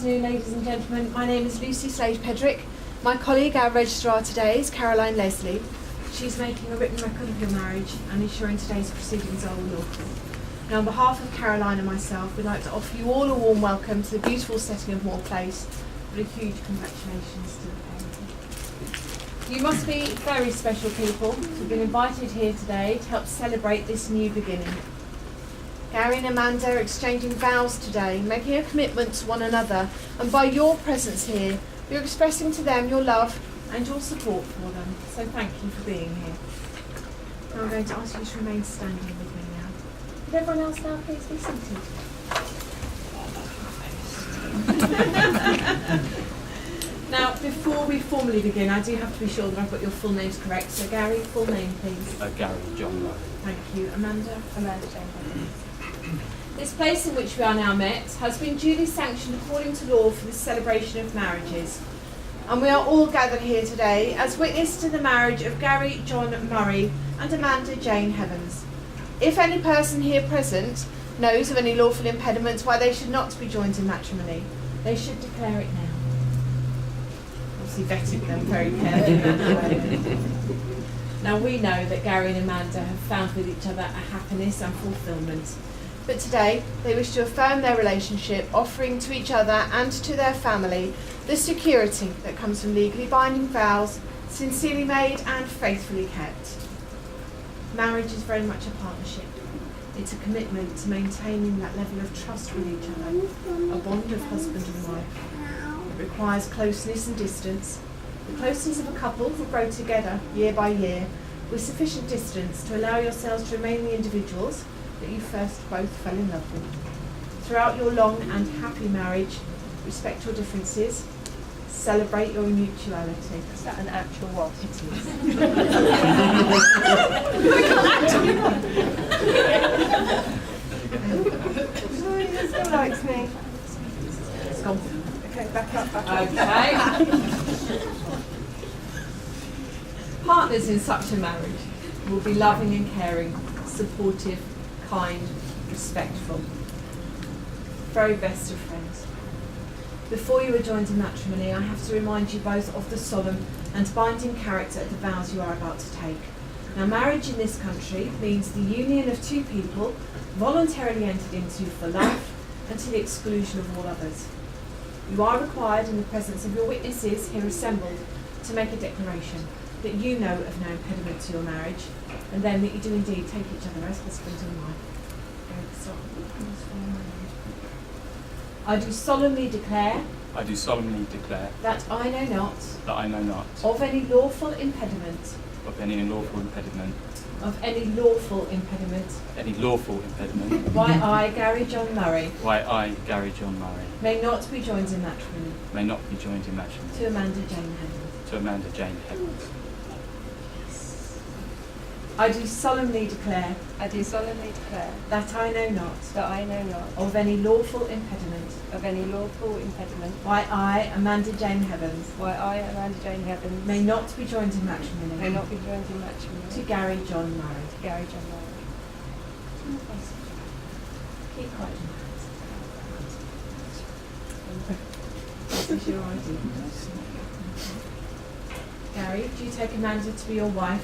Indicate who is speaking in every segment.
Speaker 1: afternoon, ladies and gentlemen. My name is Lucy Slade-Pedrick. My colleague, our registrar today, is Caroline Leslie. She's making a written record of your marriage and ensuring today's proceedings are all lawful. Now, on behalf of Caroline and myself, we'd like to offer you all a warm welcome to the beautiful setting of Moor Place, but a huge congratulations to the pair. You must be very special people to have been invited here today to help celebrate this new beginning. Gary and Amanda are exchanging vows today, making a commitment to one another, and by your presence here, you're expressing to them your love and your support for them. So thank you for being here. Now I'm going to ask you to remain standing with me now. Could everyone else now please be seated? Now, before we formally begin, I do have to be sure that I've got your full names correct. So Gary, full name please.
Speaker 2: Gary John Murray.
Speaker 1: Thank you. Amanda? Amanda Jane. This place in which we are now met has been duly sanctioned according to law for the celebration of marriages. And we are all gathered here today as witness to the marriage of Gary John Murray and Amanda Jane Heavens. If any person here present knows of any lawful impediment why they should not be joined in matrimony, they should declare it now. Obviously vetted them very carefully. Now we know that Gary and Amanda have found with each other a happiness and fulfilment. But today, they wish to affirm their relationship, offering to each other and to their family the security that comes from legally binding vows, sincerely made and faithfully kept. Marriage is very much a partnership. It's a commitment to maintaining that level of trust with each other, a bond of husband and wife. It requires closeness and distance. The closeness of a couple will grow together year by year with sufficient distance to allow yourselves to remain the individuals that you first both fell in love with. Throughout your long and happy marriage, respect your differences, celebrate your mutuality.
Speaker 3: Is that an actual what?
Speaker 1: It is.
Speaker 3: He still likes me.
Speaker 1: It's gone.
Speaker 3: Okay, back up.
Speaker 1: Okay. Partners in such a marriage will be loving and caring, supportive, kind, respectful. Very best of friends. Before you are joined in matrimony, I have to remind you both of the solemn and binding character of the vows you are about to take. Now, marriage in this country means the union of two people voluntarily entered into for life and to the exclusion of all others. You are required in the presence of your witnesses here assembled to make a declaration that you know of no impediment to your marriage, and then that you do indeed take each other as husband and wife. I do solemnly declare that I know not of any lawful impediment why I, Gary John Murray, may not be joined in matrimony to Amanda Jane Heavens. I do solemnly declare that I know not of any lawful impediment why I, Amanda Jane Heavens, may not be joined in matrimony to Gary John Murray. Keep quiet. This is your ID. Gary, do you take Amanda to be your wife,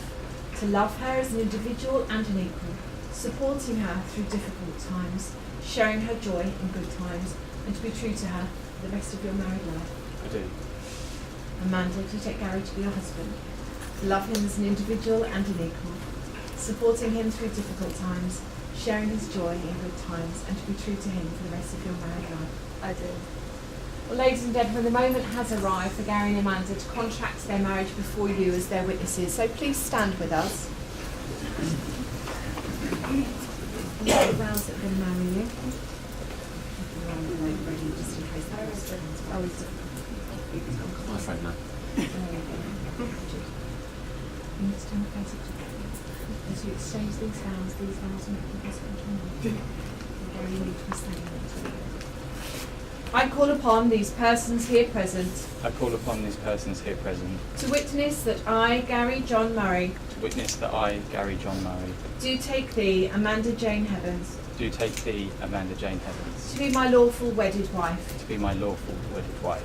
Speaker 1: to love her as an individual and an equal, supporting her through difficult times, sharing her joy in good times, and to be true to her for the rest of your married life?
Speaker 2: I do.
Speaker 1: Amanda, do you take Gary to be your husband, to love him as an individual and an equal, supporting him through difficult times, sharing his joy in good times, and to be true to him for the rest of your married life?
Speaker 3: I do.
Speaker 1: Well, ladies and gentlemen, the moment has arrived for Gary and Amanda to contract their marriage before you as their witnesses. So please stand with us. The vows that are going to marry you. Ready, just in case there is
Speaker 2: My friend, no.
Speaker 1: You need to turn the face up to as you exchange these vows make the husband and wife. Gary, you need to be standing up. I call upon these persons here present to witness that I, Gary John Murray,
Speaker 2: do take thee, Amanda Jane Heavens, do take thee, Amanda Jane Heavens,
Speaker 1: to be my lawful wedded wife.
Speaker 2: to be my lawful wedded wife.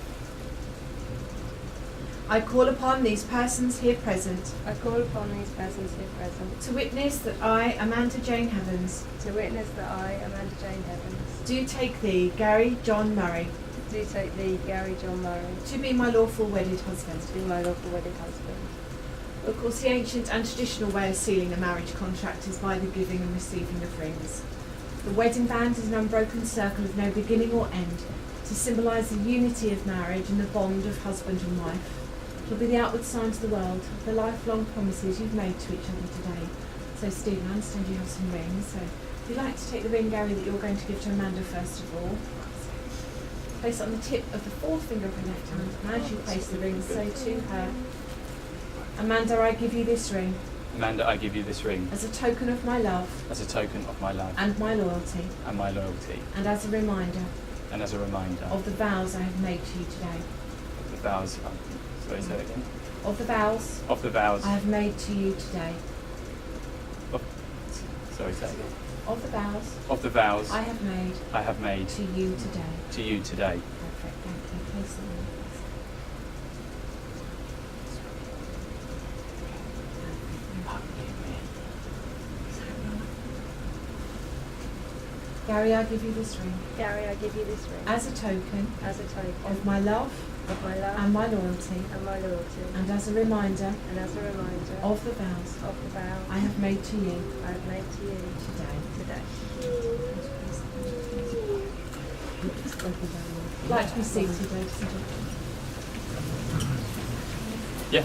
Speaker 1: I call upon these persons here present
Speaker 3: I call upon these persons here present
Speaker 1: to witness that I, Amanda Jane Heavens,
Speaker 3: to witness that I, Amanda Jane Evans,
Speaker 1: do take thee, Gary John Murray,
Speaker 3: do take thee, Gary John Murray,
Speaker 1: to be my lawful wedded husband.
Speaker 3: to be my lawful wedded husband.
Speaker 1: Of course, the ancient and traditional way of sealing a marriage contract is by the giving and receiving of rings. The wedding band is an unbroken circle of no beginning or end to symbolise the unity of marriage and the bond of husband and wife. It will be the outward sign to the world of the lifelong promises you've made to each other today. So, Stephen, I understand you have some rings. So, if you'd like to take the ring, Gary, that you're going to give to Amanda first of all, place it on the tip of the fourth finger of her left hand, and as you place the ring, say to her, Amanda, I give you this ring
Speaker 2: Amanda, I give you this ring
Speaker 1: as a token of my love
Speaker 2: as a token of my love
Speaker 1: and my loyalty,
Speaker 2: and my loyalty,
Speaker 1: and as a reminder
Speaker 2: and as a reminder
Speaker 1: of the vows I have made to you today.
Speaker 2: of the vows. Sorry, say that again.
Speaker 1: Of the vows
Speaker 2: Of the vows.
Speaker 1: I have made to you today.
Speaker 2: Sorry, say that again.
Speaker 1: Of the vows
Speaker 2: Of the vows
Speaker 1: I have made
Speaker 2: I have made
Speaker 1: to you today.
Speaker 2: to you today.
Speaker 1: Perfect, thank you. Place the ring. Gary, I give you this ring
Speaker 3: Gary, I give you this ring
Speaker 1: as a token
Speaker 3: as a token
Speaker 1: of my love
Speaker 3: of my love
Speaker 1: and my loyalty,
Speaker 3: and my loyalty,
Speaker 1: and as a reminder
Speaker 3: and as a reminder
Speaker 1: of the vows
Speaker 3: of the vows
Speaker 1: I have made to you
Speaker 3: I have made to you
Speaker 1: today.
Speaker 3: today.
Speaker 1: I'd like to be seated, ladies and gentlemen.
Speaker 2: Yeah.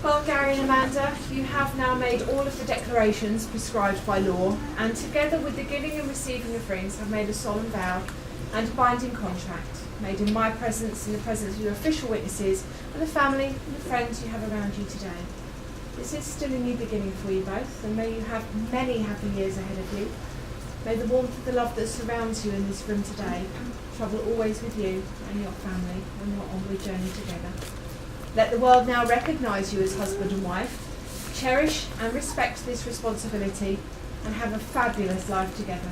Speaker 1: Well, Gary and Amanda, you have now made all of the declarations prescribed by law, and together with the giving and receiving of rings, have made a solemn vow and binding contract, made in my presence, in the presence of your official witnesses, and the family and the friends you have around you today. This is still a new beginning for you both, and may you have many happy years ahead of you. May the warmth of the love that surrounds you in this room today travel always with you and your family on your onward journey together. Let the world now recognise you as husband and wife, cherish and respect this responsibility, and have a fabulous life together.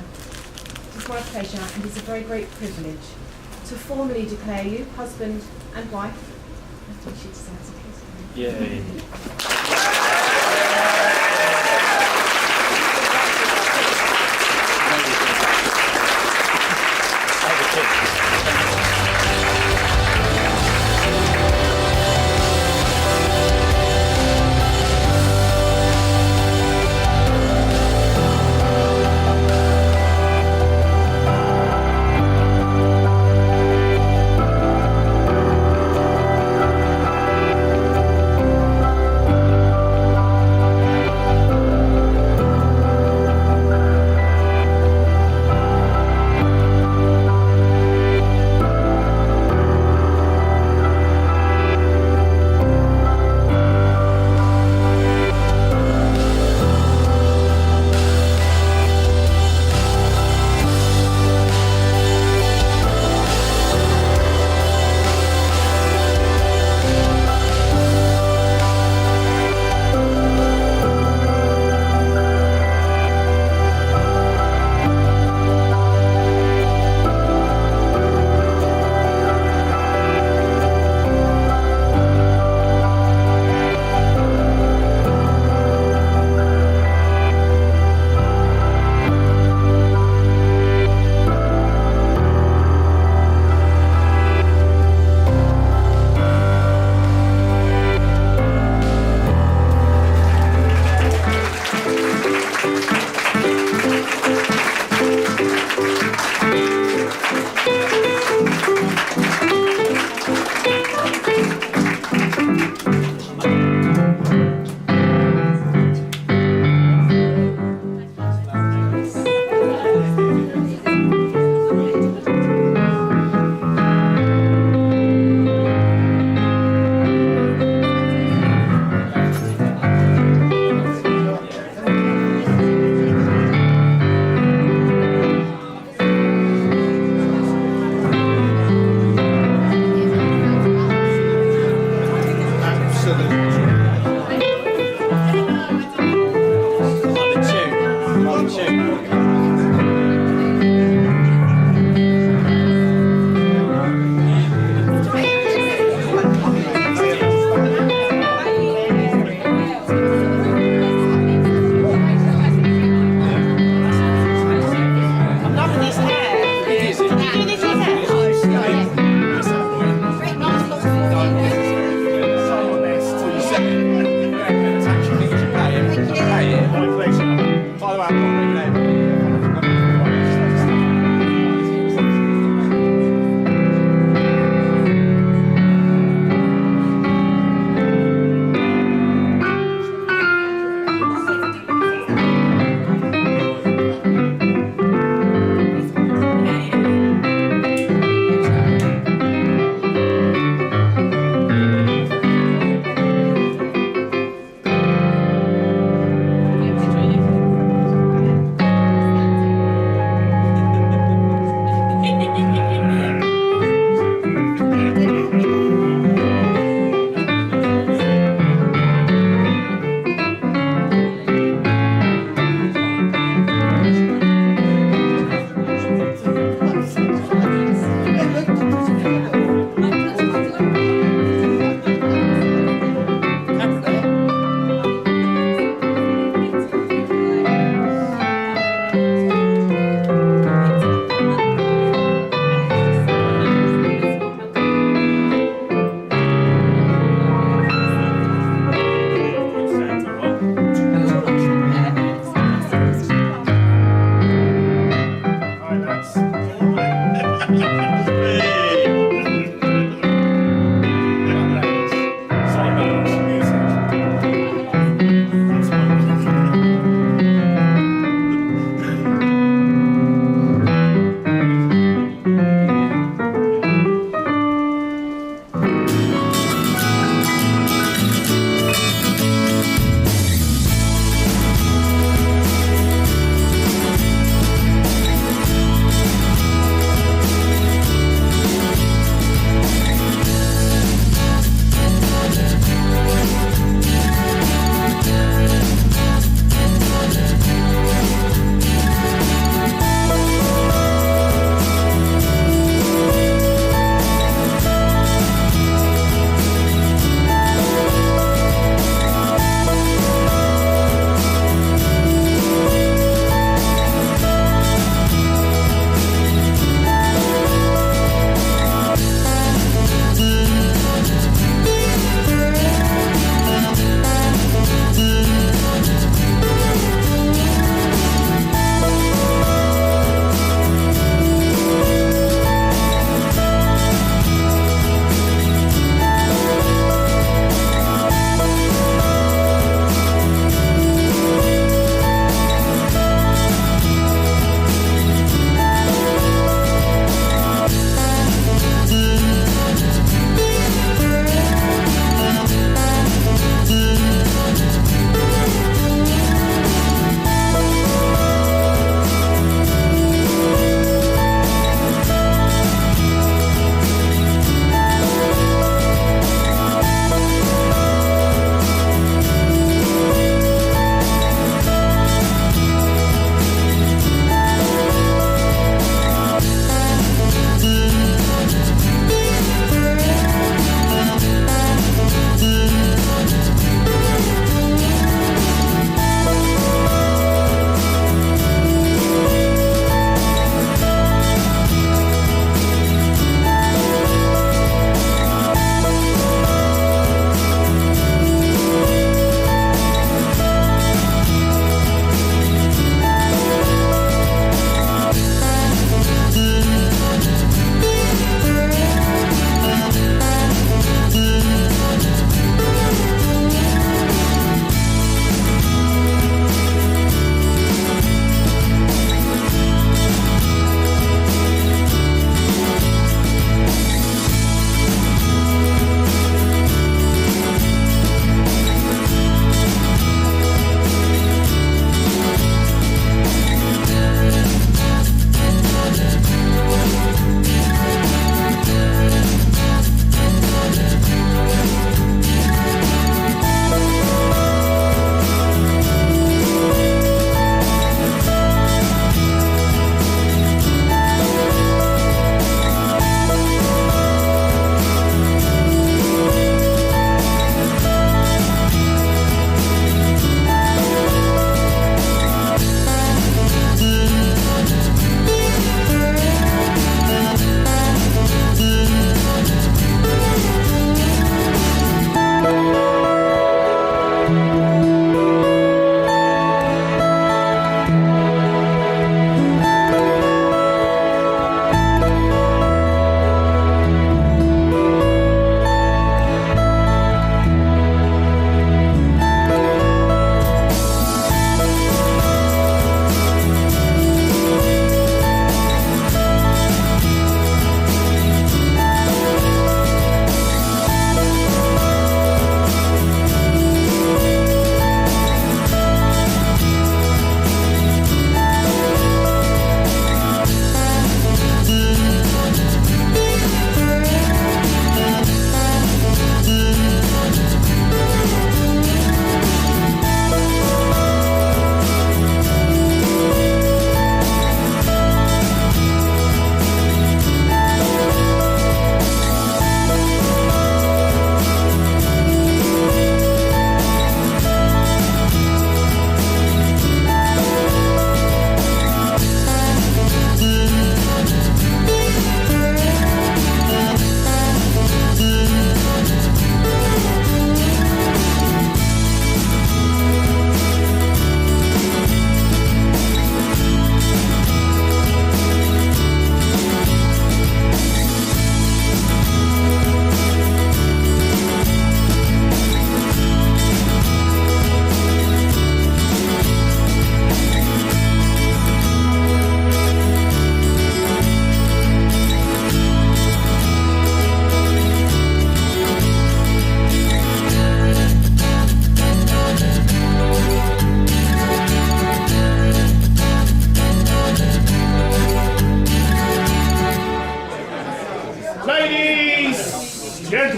Speaker 1: It is my pleasure and is a very great privilege to formally declare you husband and wife. I thought she'd say it's okay.
Speaker 2: Yay.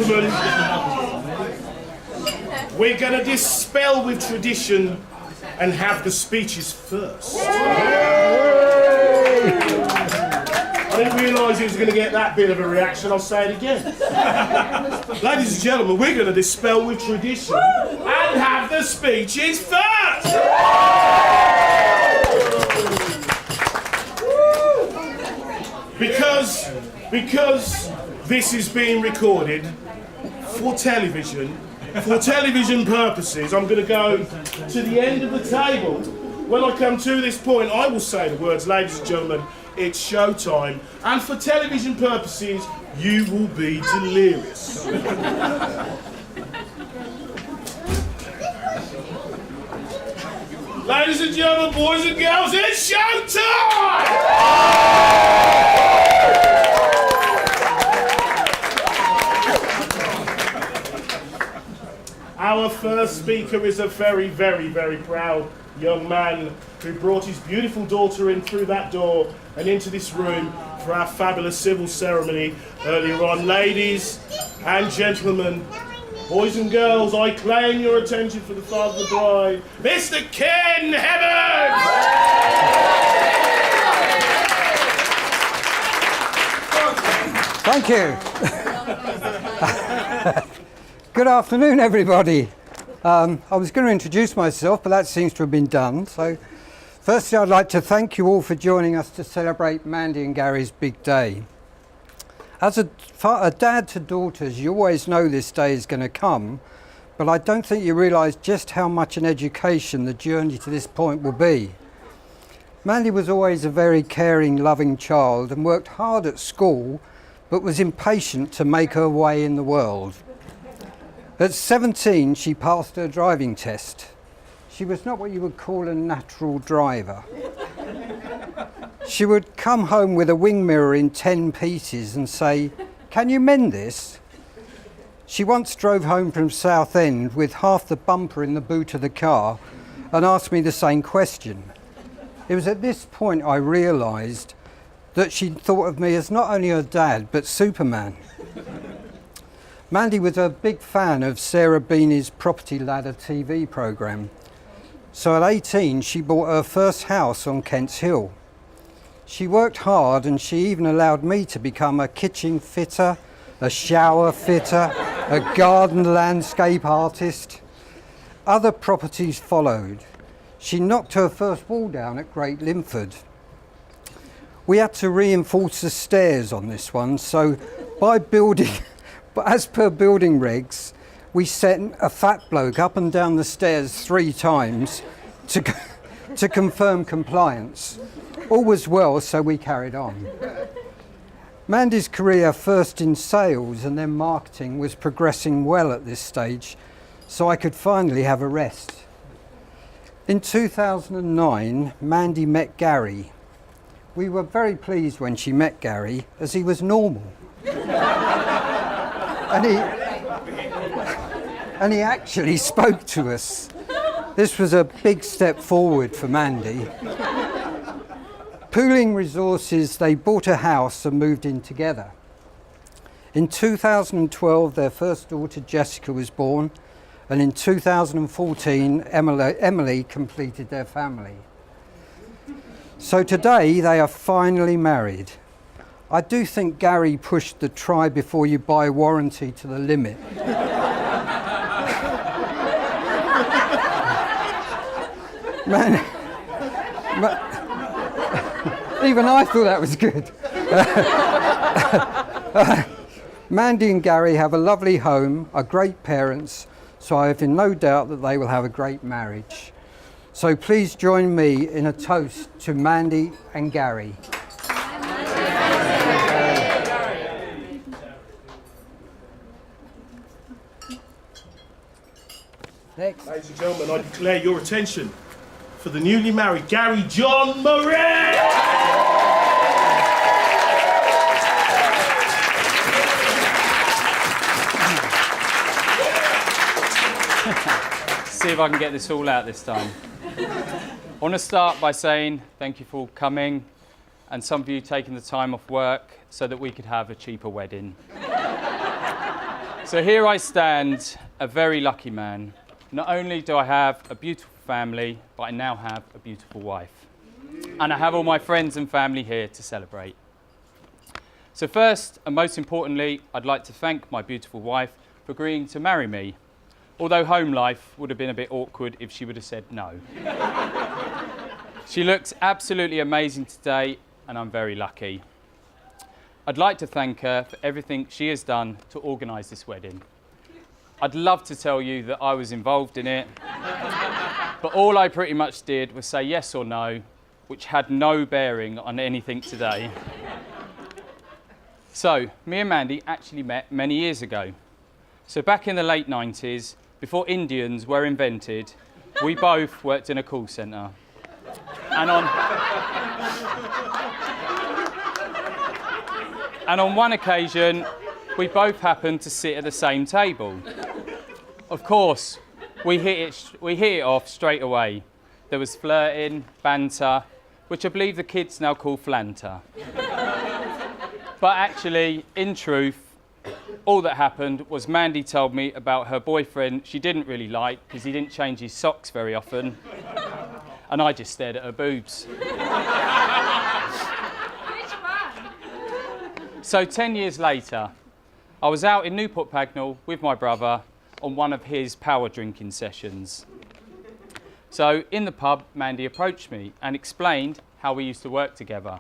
Speaker 4: gentlemen, we're going to dispel with tradition and have the speeches first. I didn't realise he was going to get that bit of a reaction. I'll say it again. Ladies and gentlemen, we're going to dispel with tradition and have the speeches first. Because this is being recorded for television purposes, I'm going to go to the end of the table. When I come to this point, I will say the words, ladies and gentlemen, it's showtime. And for television purposes, you will be delirious. Ladies and gentlemen, boys and girls, it's showtime! Our first speaker is a very, very, very proud young man who brought his beautiful daughter in through that door and into this room for our fabulous civil ceremony earlier on. Ladies and gentlemen, boys and girls, I claim your attention for the father of the bride, Mr. Ken Hebbers!
Speaker 5: Thank you. Good afternoon, everybody. I was going to introduce myself, but that seems to have been done. So, firstly, I'd like to thank you all for joining us to celebrate Mandy and Gary's big day. As a dad to daughters, you always know this day is going to come, but I don't think you realise just how much an education the journey to this point will be. Mandy was always a very caring, loving child and worked hard at school, but was impatient to make her way in the world. At 17, she passed her driving test. She was not what you would call a natural driver. She would come home with a wing mirror in 10 pieces and say, "Can you mend this?" She once drove home from Southend with half the bumper in the boot of the car and asked me the same question. It was at this point I realised that she'd thought of me as not only her dad, but Superman. Mandy was a big fan of Sarah Beanie's Property Ladder TV programme. So at 18, she bought her first house on Kent's Hill. She worked hard and she even allowed me to become a kitchen fitter, a shower fitter, a garden landscape artist. Other properties followed. She knocked her first wall down at Great Linford. We had to reinforce the stairs on this one, so as per building regs, we sent a fat bloke up and down the stairs 3 times to confirm compliance. All was well, so we carried on. Mandy's career, first in sales and then marketing, was progressing well at this stage, so I could finally have a rest. In 2009, Mandy met Gary. We were very pleased when she met Gary, as he was normal. And he actually spoke to us. This was a big step forward for Mandy. Pooling resources, they bought a house and moved in together. In 2012, their first daughter Jessica was born, and in 2014, Emily completed their family. So today, they are finally married. I do think Gary pushed the try before you buy warranty to the limit. Even I thought that was good. Mandy and Gary have a lovely home, are great parents, so I have no doubt that they will have a great marriage. So please join me in a toast to Mandy and Gary. Next.
Speaker 4: Ladies and gentlemen, I declare your attention for the newly married Gary John Murray!
Speaker 2: See if I can get this all out this time. I want to start by saying thank you for all coming, and some of you taking the time off work so that we could have a cheaper wedding. So here I stand, a very lucky man. Not only do I have a beautiful family, but I now have a beautiful wife. And I have all my friends and family here to celebrate. So first, and most importantly, I'd like to thank my beautiful wife for agreeing to marry me, although home life would have been a bit awkward if she would have said no. She looks absolutely amazing today, and I'm very lucky. I'd like to thank her for everything she has done to organise this wedding. I'd love to tell you that I was involved in it, but all I pretty much did was say yes or no, which had no bearing on anything today. So, me and Mandy actually met many years ago. So back in the late 90s, before Indians were invented, we both worked in a call centre. And on one occasion, we both happened to sit at the same table. Of course, we hit it off straight away. There was flirting, banter, which I believe the kids now call flanter. But actually, in truth, all that happened was Mandy told me about her boyfriend she didn't really like because he didn't change his socks very often. And I just stared at her boobs. So 10 years later, I was out in Newport Pagnell with my brother on one of his power drinking sessions. So in the pub, Mandy approached me and explained how we used to work together.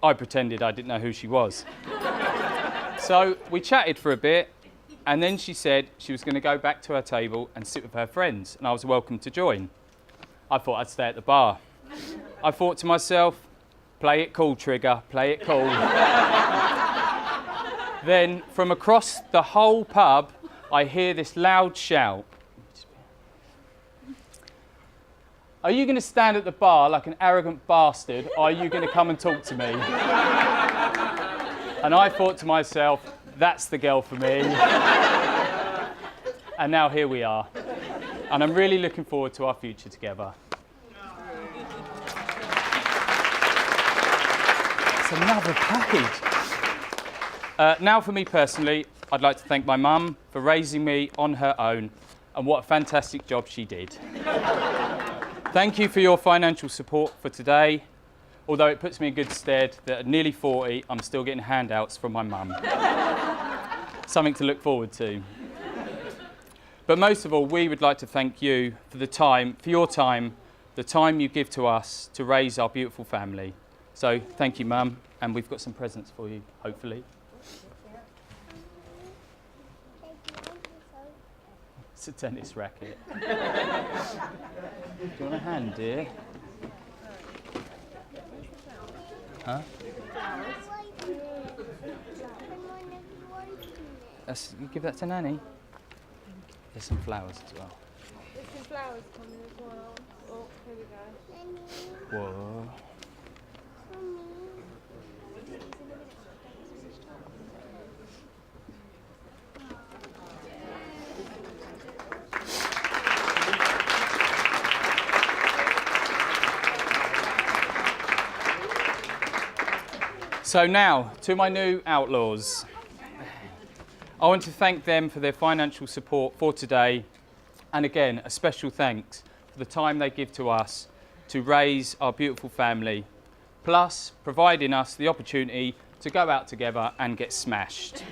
Speaker 2: I pretended I didn't know who she was. So we chatted for a bit, and then she said she was going to go back to her table and sit with her friends, and I was welcome to join. I thought I'd stay at the bar. I thought to myself, play it cool, Trigger, play it cool. Then, from across the whole pub, I hear this loud shout. Are you going to stand at the bar like an arrogant bastard, or are you going to come and talk to me? And I thought to myself, that's the girl for me. And now here we are. And I'm really looking forward to our future together. It's another page. Now for me personally, I'd like to thank my mum for raising me on her own, and what a fantastic job she did. Thank you for your financial support for today, although it puts me in good stead that at nearly 40, I'm still getting handouts from my mum. Something to look forward to. But most of all, we would like to thank you for your time, the time you give to us to raise our beautiful family. So thank you, Mum, and we've got some presents for you, hopefully. It's a tennis racket. Do you want a hand, dear? Huh? You give that to Nanny. There's some flowers as well.
Speaker 3: There's some flowers coming as well. Oh, here we go.
Speaker 2: Whoa. So now, to my new outlaws. I want to thank them for their financial support for today, and again, a special thanks for the time they give to us to raise our beautiful family, plus providing us the opportunity to go out together and get smashed.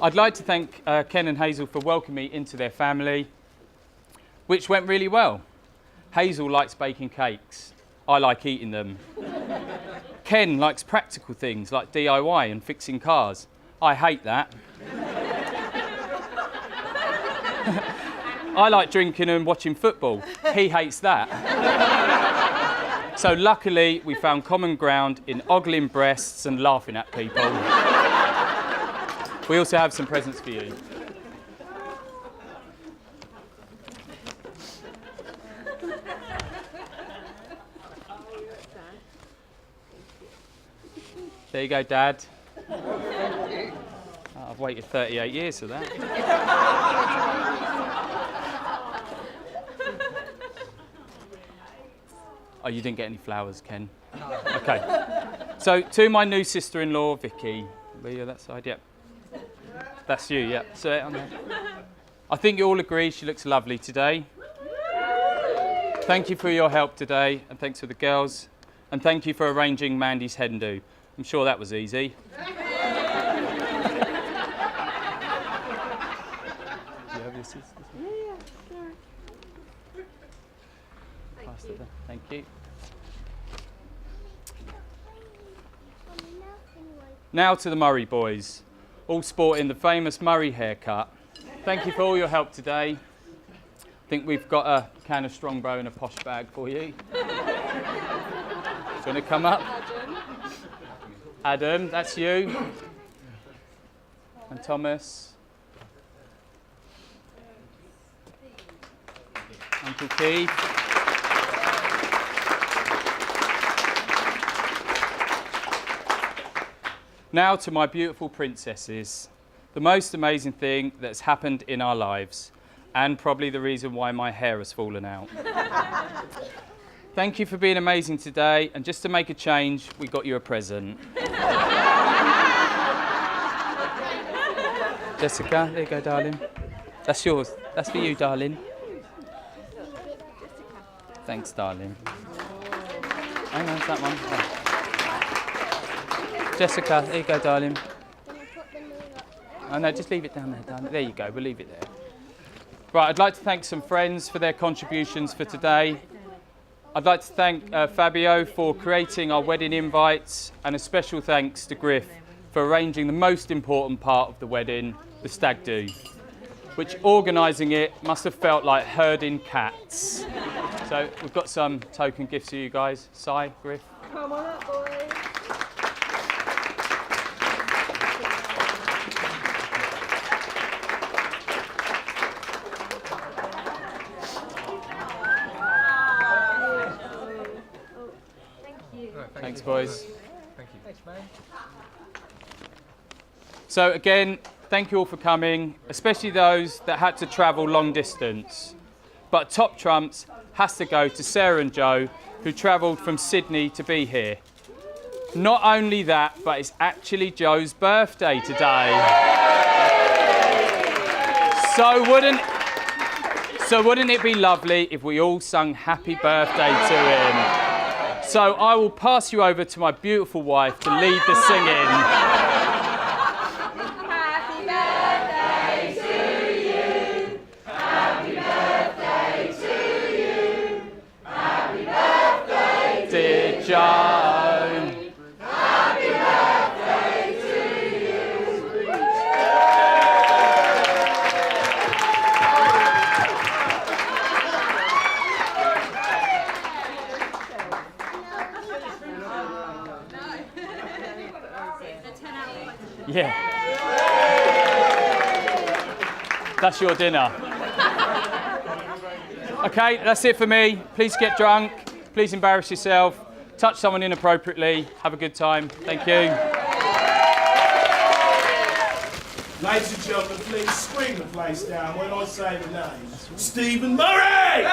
Speaker 2: I'd like to thank Ken and Hazel for welcoming me into their family, which went really well. Hazel likes baking cakes. I like eating them. Ken likes practical things like DIY and fixing cars. I hate that. I like drinking and watching football. He hates that. So luckily, we found common ground in ogling breasts and laughing at people. We also have some presents for you. There you go, Dad. Oh, I've waited 38 years for that. Oh, you didn't get any flowers, Ken? No. Okay. So, to my new sister-in-law, Vicky. Are you on that side? Yep. That's you, yeah. So, I think you all agree she looks lovely today. Thank you for your help today, and thanks for the girls. And thank you for arranging Mandy's hen do. I'm sure that was easy. Do you have your sisters?
Speaker 3: Yeah, sure.
Speaker 2: Pass it there. Thank you. Now to the Murray boys, all sporting the famous Murray haircut. Thank you for all your help today. I think we've got a can of Strongbow and a posh bag for you. Do you want to come up? Adam, that's you. And Thomas. Uncle Keith. Now to my beautiful princesses. The most amazing thing that's happened in our lives, and probably the reason why my hair has fallen out. Thank you for being amazing today, and just to make a change, we got you a present. Jessica, there you go, darling. That's yours. That's for you, darling. Thanks, darling. Hang on, it's that one. Oh. Jessica, there you go, darling. Oh no, just leave it down there, darling. There you go, we'll leave it there. Right, I'd like to thank some friends for their contributions for today. I'd like to thank Fabio for creating our wedding invites, and a special thanks to Griff for arranging the most important part of the wedding, the stag do, which organising it must have felt like herding cats. So we've got some token gifts for you guys. Si, Griff.
Speaker 3: Come on up, boys.
Speaker 2: Thanks, boys. Thank you. Thanks, man. So again, thank you all for coming, especially those that had to travel long distance. But top trumps has to go to Sarah and Joe, who travelled from Sydney to be here. Not only that, but it's actually Joe's birthday today. So wouldn't it be lovely if we all sung happy birthday to him? So I will pass you over to my beautiful wife to lead the singing.
Speaker 3: Happy birthday to you. Happy birthday to you. Happy birthday,
Speaker 2: Dear Joe.
Speaker 3: Happy birthday to you.
Speaker 2: Yeah. That's your dinner. Okay, that's it for me. Please get drunk. Please embarrass yourself. Touch someone inappropriately. Have a good time. Thank you.
Speaker 4: Ladies and gentlemen, please scream the place down when I say the name. Stephen Murray!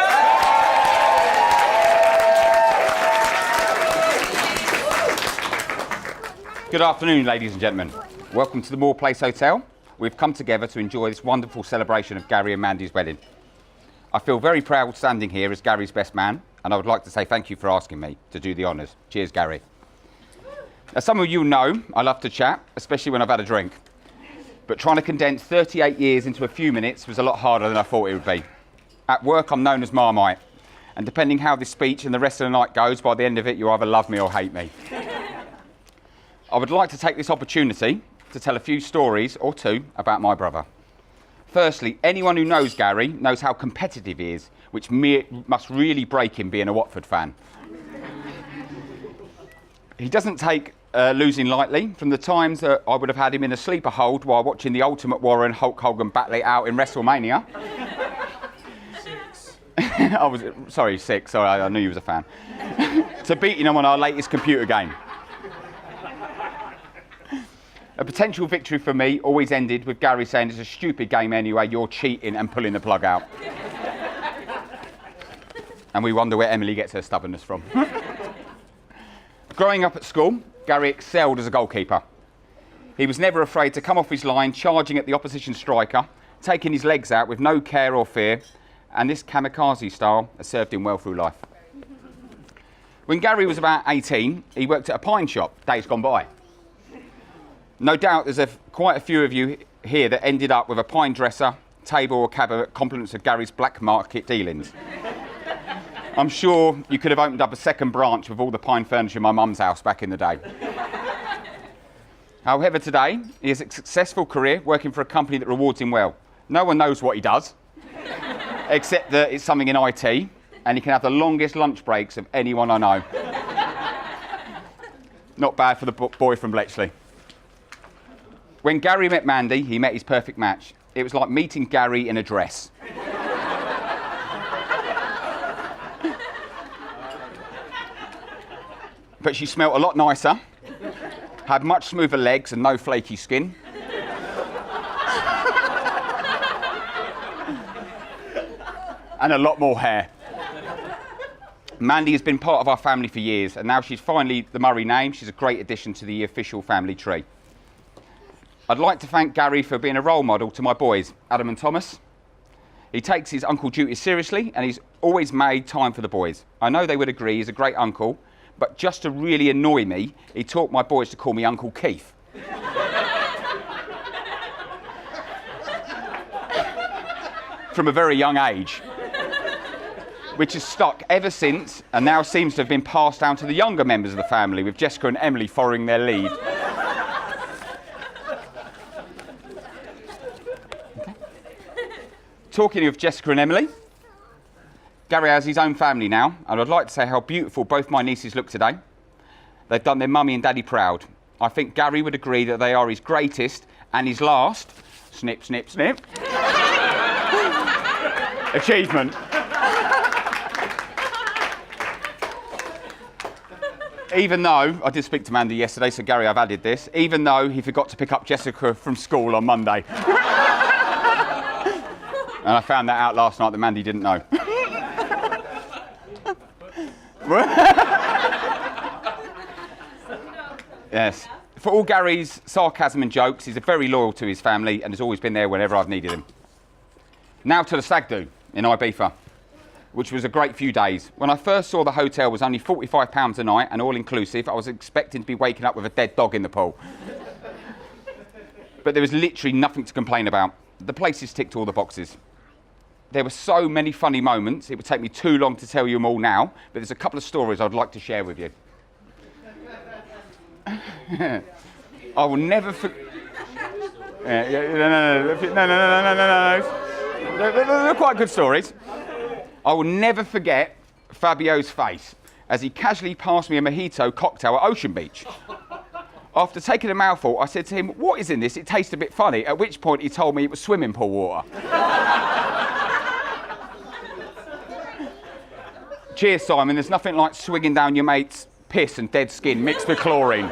Speaker 6: Good afternoon, ladies and gentlemen. Welcome to the Moore Place Hotel. We've come together to enjoy this wonderful celebration of Gary and Mandy's wedding. I feel very proud standing here as Gary's best man, and I would like to say thank you for asking me to do the honours. Cheers, Gary. As some of you know, I love to chat, especially when I've had a drink. But trying to condense 38 years into a few minutes was a lot harder than I thought it would be. At work, I'm known as Marmite, and depending how this speech and the rest of the night goes, by the end of it, you either love me or hate me. I would like to take this opportunity to tell a few stories or two about my brother. Firstly, anyone who knows Gary knows how competitive he is, which must really break him being a Watford fan. He doesn't take losing lightly. From the times that I would have had him in a sleeper hold while watching the Ultimate Warrior and Hulk Hogan battle it out in WrestleMania. I was, sorry, 6, sorry, I knew you was a fan. To beating him on our latest computer game. A potential victory for me always ended with Gary saying, it's a stupid game anyway, you're cheating, and pulling the plug out. And we wonder where Emily gets her stubbornness from. Growing up at school, Gary excelled as a goalkeeper. He was never afraid to come off his line, charging at the opposition striker, taking his legs out with no care or fear, and this kamikaze style has served him well through life. When Gary was about 18, he worked at a pine shop, days gone by. No doubt there's quite a few of you here that ended up with a pine dresser, table or cabinet compliments of Gary's black market dealings. I'm sure you could have opened up a second branch with all the pine furniture in my mum's house back in the day. However, today, he has a successful career working for a company that rewards him well. No one knows what he does, except that it's something in IT, and he can have the longest lunch breaks of anyone I know. Not bad for the boy from Bletchley. When Gary met Mandy, he met his perfect match. It was like meeting Gary in a dress. But she smelt a lot nicer, had much smoother legs and no flaky skin. And a lot more hair. Mandy has been part of our family for years, and now she's finally the Murray name. She's a great addition to the official family tree. I'd like to thank Gary for being a role model to my boys, Adam and Thomas. He takes his uncle duties seriously, and he's always made time for the boys. I know they would agree he's a great uncle, but just to really annoy me, he taught my boys to call me Uncle Keith. From a very young age, which has stuck ever since and now seems to have been passed down to the younger members of the family, with Jessica and Emily following their lead. Talking of Jessica and Emily, Gary has his own family now, and I'd like to say how beautiful both my nieces look today. They've done their mummy and daddy proud. I think Gary would agree that they are his greatest and his last, snip, snip, snip, achievement. Even though, I did speak to Mandy yesterday, so Gary, I've added this, even though he forgot to pick up Jessica from school on Monday. And I found that out last night that Mandy didn't know. Yes. For all Gary's sarcasm and jokes, he's very loyal to his family and has always been there whenever I've needed him. Now to the stag do in Ibiza, which was a great few days. When I first saw the hotel was only £45 a night and all-inclusive, I was expecting to be waking up with a dead dog in the pool. But there was literally nothing to complain about. The places ticked all the boxes. There were so many funny moments, it would take me too long to tell you them all now, but there's a couple of stories I'd like to share with you. I will never forget... No. They're quite good stories. I will never forget Fabio's face as he casually passed me a mojito cocktail at Ocean Beach. After taking a mouthful, I said to him, "What is in this? It tastes a bit funny," at which point he told me it was swimming pool water. Cheers, Simon. There's nothing like swigging down your mate's piss and dead skin mixed with chlorine.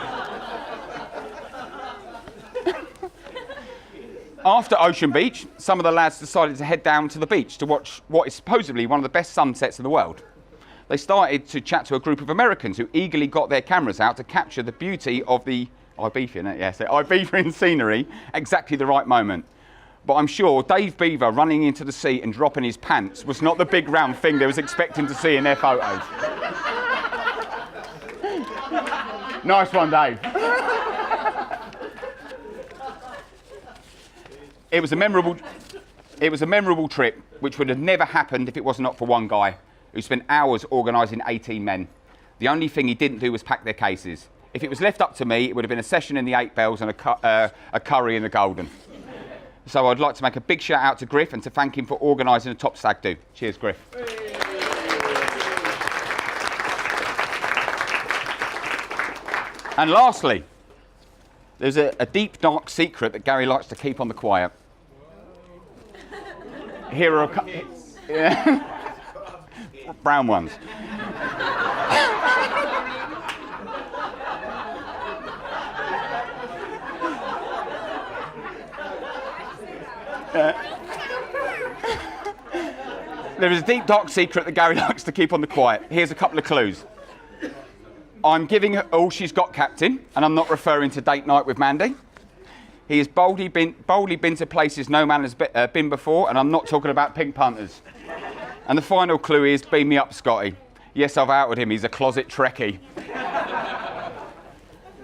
Speaker 6: After Ocean Beach, some of the lads decided to head down to the beach to watch what is supposedly one of the best sunsets in the world. They started to chat to a group of Americans who eagerly got their cameras out to capture the beauty of the Ibiza scenery at exactly the right moment. But I'm sure Dave Beaver running into the sea and dropping his pants was not the big round thing they was expecting to see in their photos. Nice one, Dave. It was a memorable trip, which would have never happened if it was not for one guy who spent hours organising 18 men. The only thing he didn't do was pack their cases. If it was left up to me, it would have been a session in the 8 Bells and a curry in the Golden. So I'd like to make a big shout out to Griff and to thank him for organising a top stag do. Cheers, Griff. And lastly, there's a deep, dark secret that Gary likes to keep on the quiet. Here are a couple... brown ones. There is a deep, dark secret that Gary likes to keep on the quiet. Here's a couple of clues. I'm giving her all she's got, Captain, and I'm not referring to date night with Mandy. He has boldly been to places no man has been before, and I'm not talking about pink punters. And the final clue is, beam me up, Scotty. Yes, I've outed him, he's a closet Trekkie.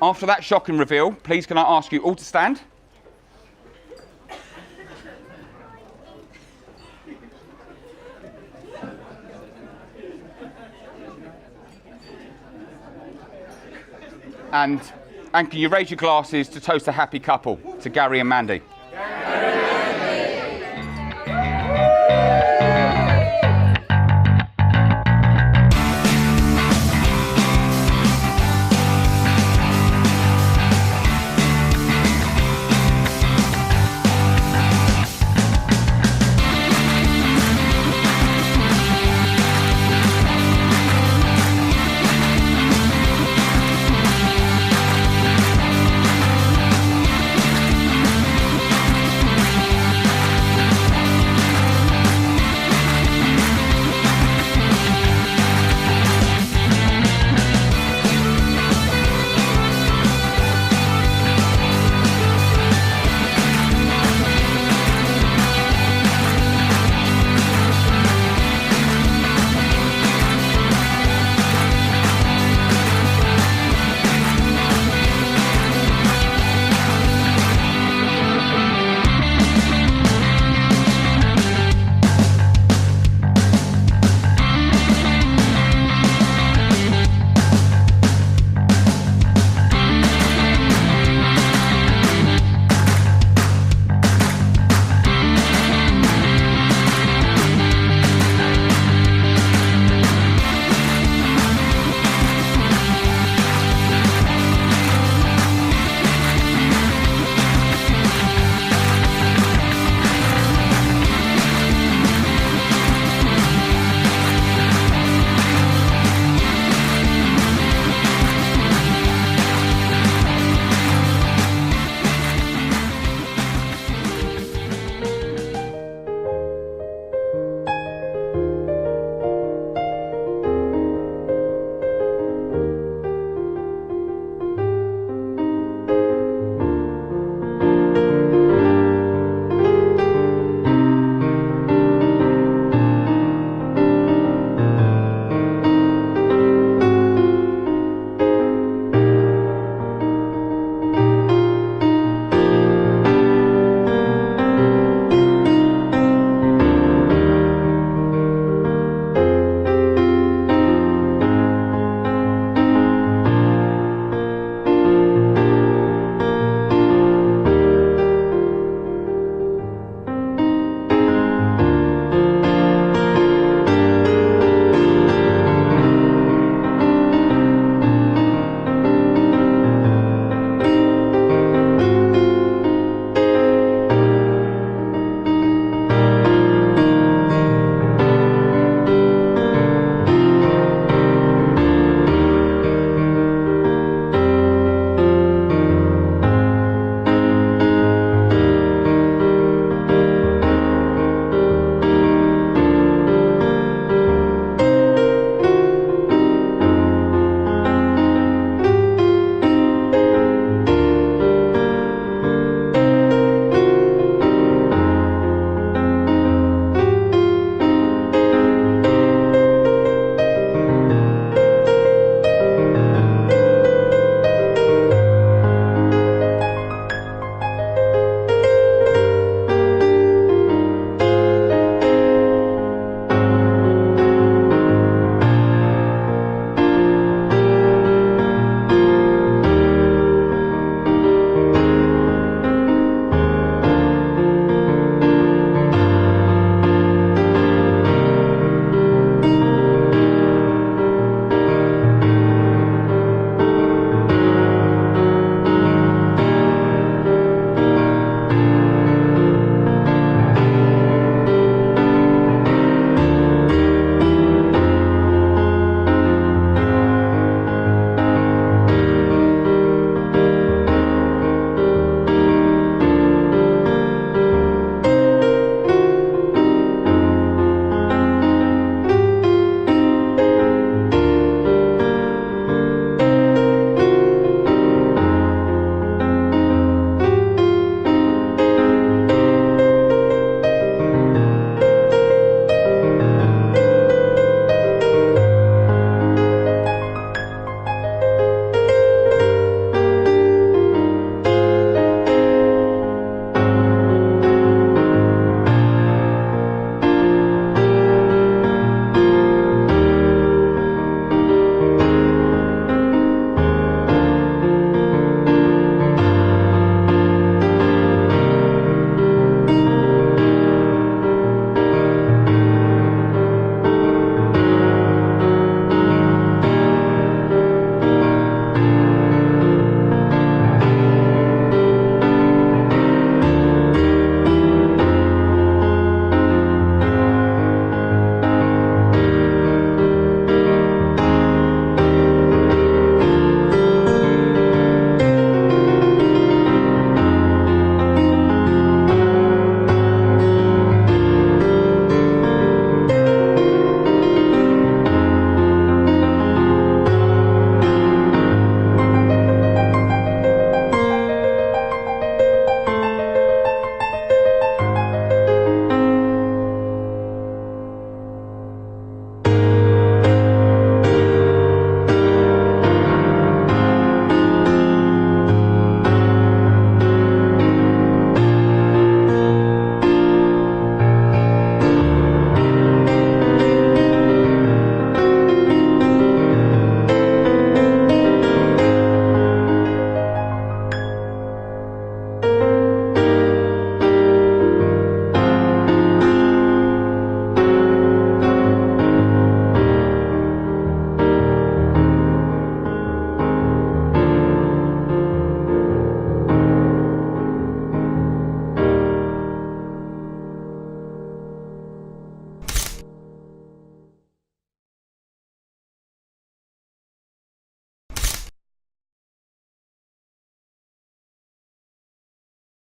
Speaker 6: After that shocking reveal, please can I ask you all to stand? And can you raise your glasses to toast a happy couple, to Gary and Mandy?